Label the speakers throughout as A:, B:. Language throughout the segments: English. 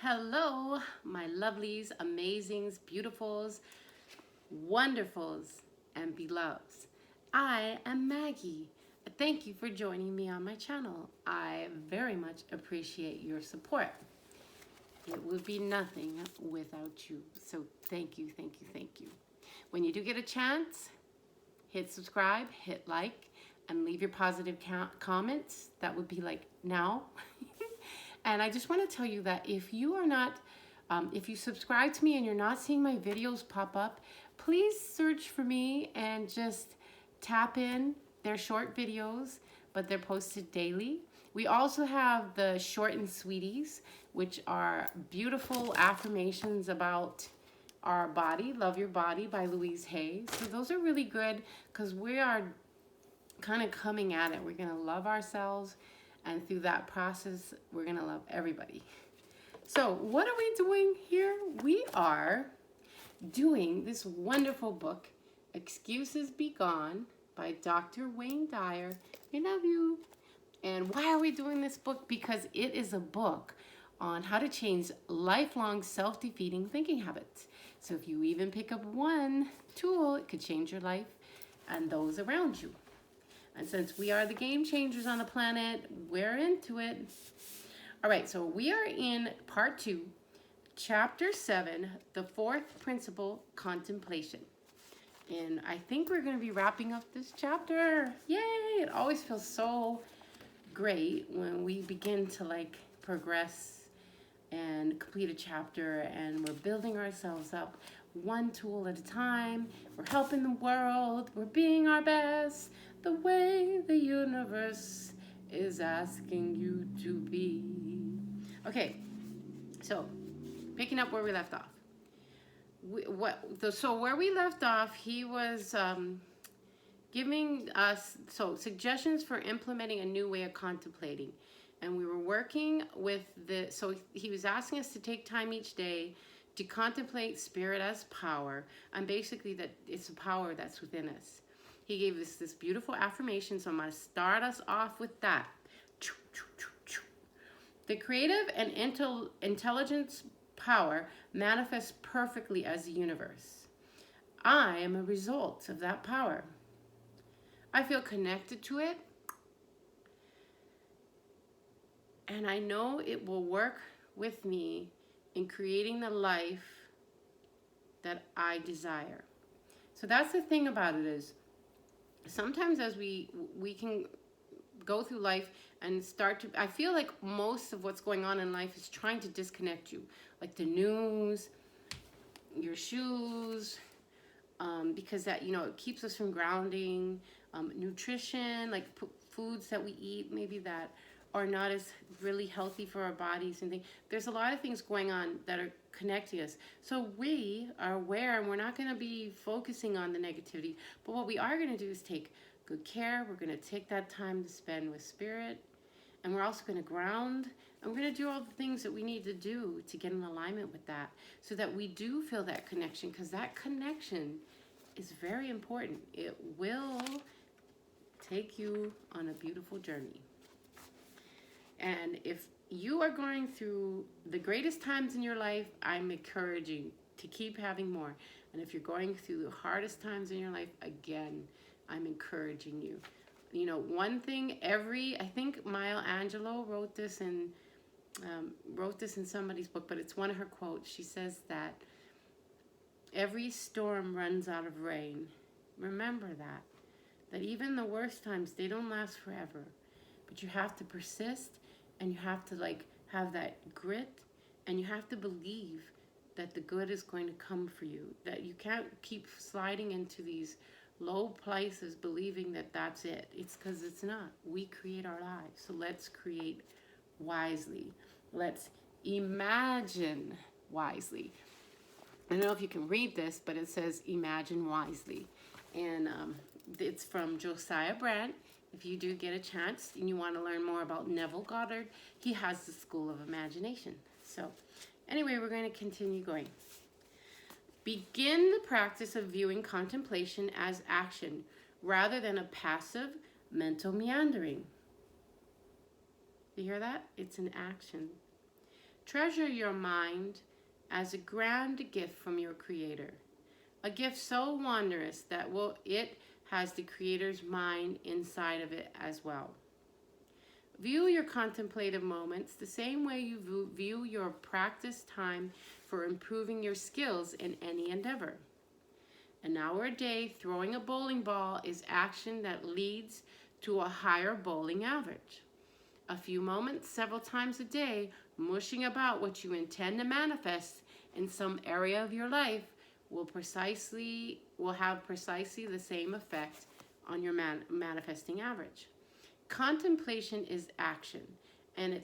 A: Hello, my lovelies, amazings, beautifuls, wonderfuls, and beloveds. I am Maggie. Thank you for joining me on my channel. I very much appreciate your support. It would be nothing without you. So thank you, thank you, thank you. When you do get a chance, hit subscribe, hit like, and leave your positive comments. That would be like now. And I just want to tell you that if you are not, if you subscribe to me and you're not seeing my videos pop up, please search for me and just tap in. They're short videos, but they're posted daily. We also have the short and sweeties, which are beautiful affirmations about our body. Love Your Body by Louise Hay. So those are really good because we are kind of coming at it. We're going to love ourselves, and through that process, we're going to love everybody. So what are we doing here? We are doing this wonderful book, Excuses Be Gone by Dr. Wayne Dyer. I love you. And why are we doing this book? Because it is a book on how to change lifelong self-defeating thinking habits. So if you even pick up one tool, it could change your life and those around you. And since we are the game changers on the planet, we're into it. All right, so we are in part 2, chapter 7, the fourth principle, contemplation. And I think we're going to be wrapping up this chapter. Yay! It always feels so great when we begin to like progress and complete a chapter, and we're building ourselves up one tool at a time. We're helping the world. We're being our best the way the universe is asking you to be. Okay, so picking up where we left off. So where we left off, he was giving us suggestions for implementing a new way of contemplating. And we were working with so he was asking us to take time each day to contemplate spirit as power, and basically that it's a power that's within us. He gave us this beautiful affirmation, so I'm going to start us off with that. The creative and intelligence power manifests perfectly as the universe. I am a result of that power. I feel connected to it, and I know it will work with me in creating the life that I desire. So that's the thing about it, is sometimes as we can go through life and start to, I feel like most of what's going on in life is trying to disconnect you, like the news, your shoes, because that, it keeps us from grounding, nutrition, like foods that we eat maybe that are not as really healthy for our bodies and things. There's a lot of things going on that are connecting us. So we are aware, and we're not going to be focusing on the negativity, but what we are going to do is take good care. We're going to take that time to spend with spirit, and we're also going to ground, and we're going to do all the things that we need to do to get in alignment with that, so that we do feel that connection, because that connection is very important. It will take you on a beautiful journey. And if you are going through the greatest times in your life, I'm encouraging to keep having more. And if you're going through the hardest times in your life, again, I'm encouraging you. One thing I think Maya Angelou wrote this in somebody's book, but it's one of her quotes. She says that every storm runs out of rain. Remember that even the worst times, they don't last forever, but you have to persist, and you have to have that grit, and you have to believe that the good is going to come for you, that you can't keep sliding into these low places believing that that's it. It's because it's not. We create our lives. So let's create wisely. Let's imagine wisely. I don't know if you can read this, but it says imagine wisely. And it's from Josiah Brandt. If you do get a chance and you want to learn more about Neville Goddard, he has the School of Imagination. So anyway, we're going to continue going. Begin the practice of viewing contemplation as action rather than a passive mental meandering. You hear that? It's an action. Treasure your mind as a grand gift from your Creator. A gift so wondrous that it has the Creator's mind inside of it as well. View your contemplative moments the same way you view your practice time for improving your skills in any endeavor. An hour a day throwing a bowling ball is action that leads to a higher bowling average. A few moments several times a day mushing about what you intend to manifest in some area of your life will have precisely the same effect on your manifesting average. Contemplation is action, and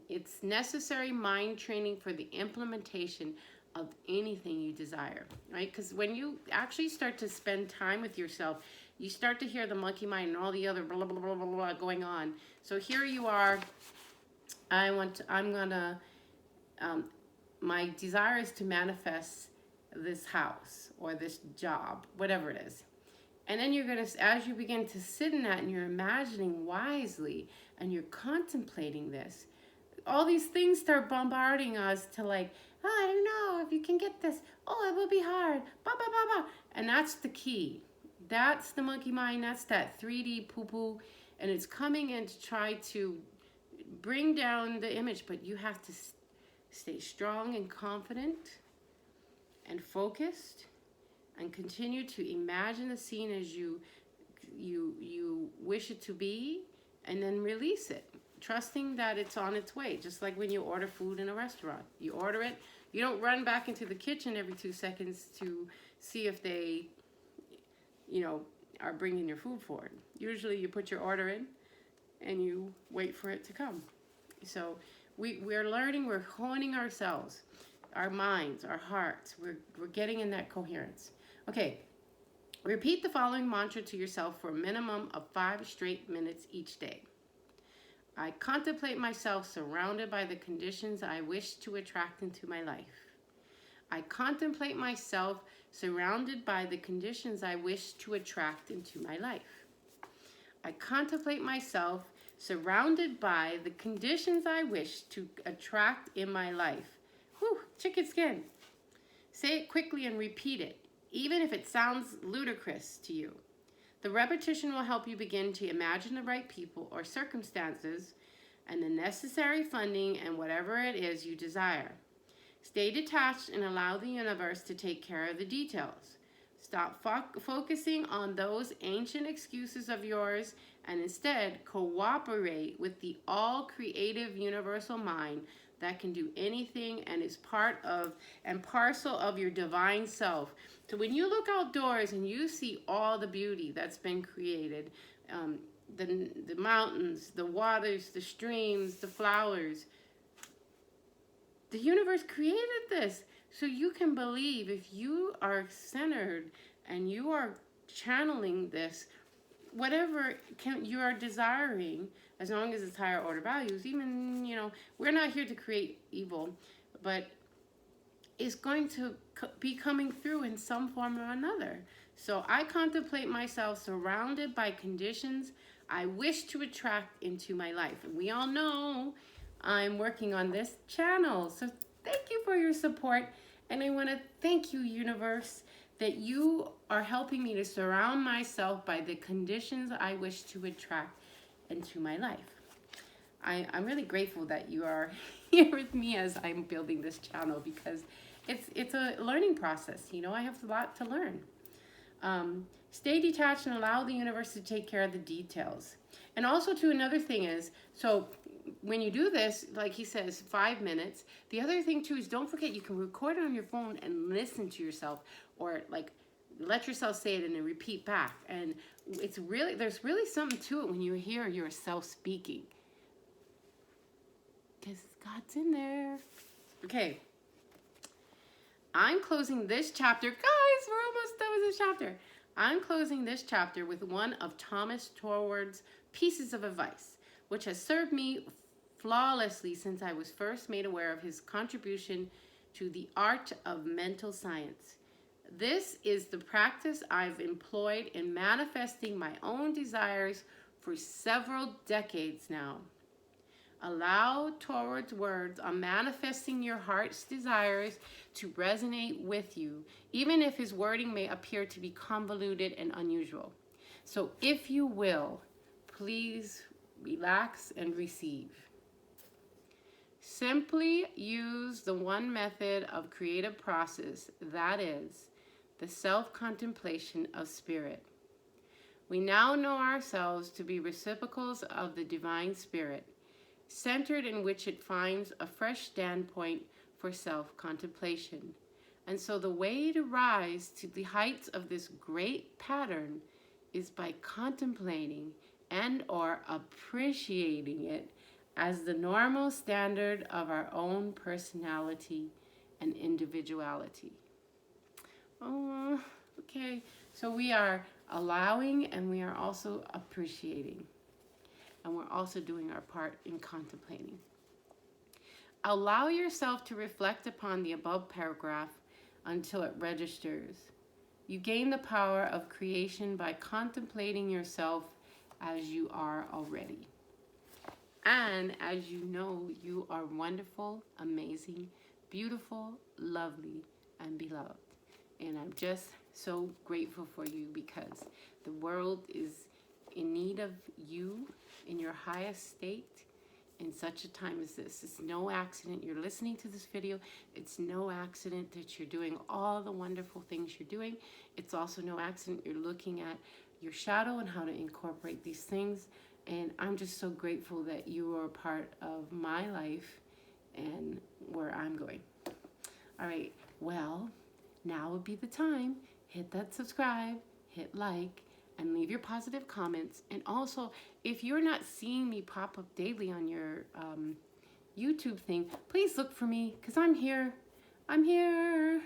A: it's necessary mind training for the implementation of anything you desire, right? Because when you actually start to spend time with yourself, you start to hear the monkey mind and all the other blah, blah, blah, blah, blah going on. So here you are. My desire is to manifest this house or this job, whatever it is. And then you're going to, as you begin to sit in that and you're imagining wisely and you're contemplating this, all these things start bombarding us to like, oh, I don't know if you can get this. Oh, it will be hard. Blah, blah, blah, blah. And that's the key. That's the monkey mind. That's that 3D poo-poo. And it's coming in to try to bring down the image. But you have to stay strong and confident and focused and continue to imagine the scene as you wish it to be, and then release it, trusting that it's on its way. Just like when you order food in a restaurant, you order it, you don't run back into the kitchen every 2 seconds to see if they are bringing your food forward. Usually you put your order in and you wait for it to come. So we're learning, we're honing ourselves, our minds, our hearts. We're getting in that coherence. Okay, repeat the following mantra to yourself for a minimum of 5 straight minutes each day. I contemplate myself surrounded by the conditions I wish to attract into my life. I contemplate myself surrounded by the conditions I wish to attract into my life. I contemplate myself surrounded by the conditions I wish to attract in my life. Whew, chicken skin. Say it quickly and repeat it, even if it sounds ludicrous to you. The repetition will help you begin to imagine the right people or circumstances and the necessary funding and whatever it is you desire. Stay detached and allow the universe to take care of the details. Stop focusing on those ancient excuses of yours and instead cooperate with the all-creative universal mind that can do anything and is part of and parcel of your divine self. So when you look outdoors and you see all the beauty that's been created, the mountains, the waters, the streams, the flowers, the universe created this. So you can believe if you are centered and you are channeling this, whatever you are desiring, as long as it's higher order values, even, we're not here to create evil, but it's going to be coming through in some form or another. So I contemplate myself surrounded by conditions I wish to attract into my life. And we all know I'm working on this channel. So thank you for your support. And I want to thank you, universe, that you are helping me to surround myself by the conditions I wish to attract into my life. I'm really grateful that you are here with me as I'm building this channel, because it's a learning process. I have a lot to learn. Stay detached and allow the universe to take care of the details. And also, too, another thing is, so when you do this, like he says, 5 minutes. The other thing, too, is don't forget you can record it on your phone and listen to yourself, or like let yourself say it and then repeat back. And there's really something to it when you hear yourself speaking, because God's in there. Okay. I'm closing this chapter. Guys, we're almost done with this chapter. I'm closing this chapter with one of Thomas Torward's pieces of advice, which has served me flawlessly since I was first made aware of his contribution to the art of mental science. This is the practice I've employed in manifesting my own desires for several decades now. Allow Torah's words on manifesting your heart's desires to resonate with you, even if his wording may appear to be convoluted and unusual. So if you will, please relax and receive. Simply use the one method of creative process, that is, the self-contemplation of spirit. We now know ourselves to be reciprocals of the divine spirit, centered in which it finds a fresh standpoint for self-contemplation. And so the way to rise to the heights of this great pattern is by contemplating and or appreciating it as the normal standard of our own personality and individuality. Oh, okay. So we are allowing and we are also appreciating. And we're also doing our part in contemplating. Allow yourself to reflect upon the above paragraph until it registers. You gain the power of creation by contemplating yourself as you are already. And as you know, you are wonderful, amazing, beautiful, lovely, and beloved. And I'm just so grateful for you because the world is in need of you in your highest state in such a time as this. It's no accident you're listening to this video. It's no accident that you're doing all the wonderful things you're doing. It's also no accident you're looking at your shadow and how to incorporate these things. And I'm just so grateful that you are a part of my life and where I'm going. All right, well, now would be the time. Hit that subscribe, hit like, and leave your positive comments. And also, if you're not seeing me pop up daily on your YouTube thing, please look for me because I'm here. I'm here.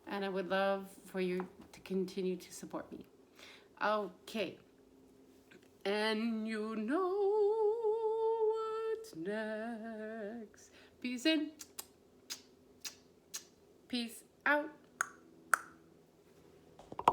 A: And I would love for you to continue to support me. Okay. And you know what's next. Peace in. Peace out.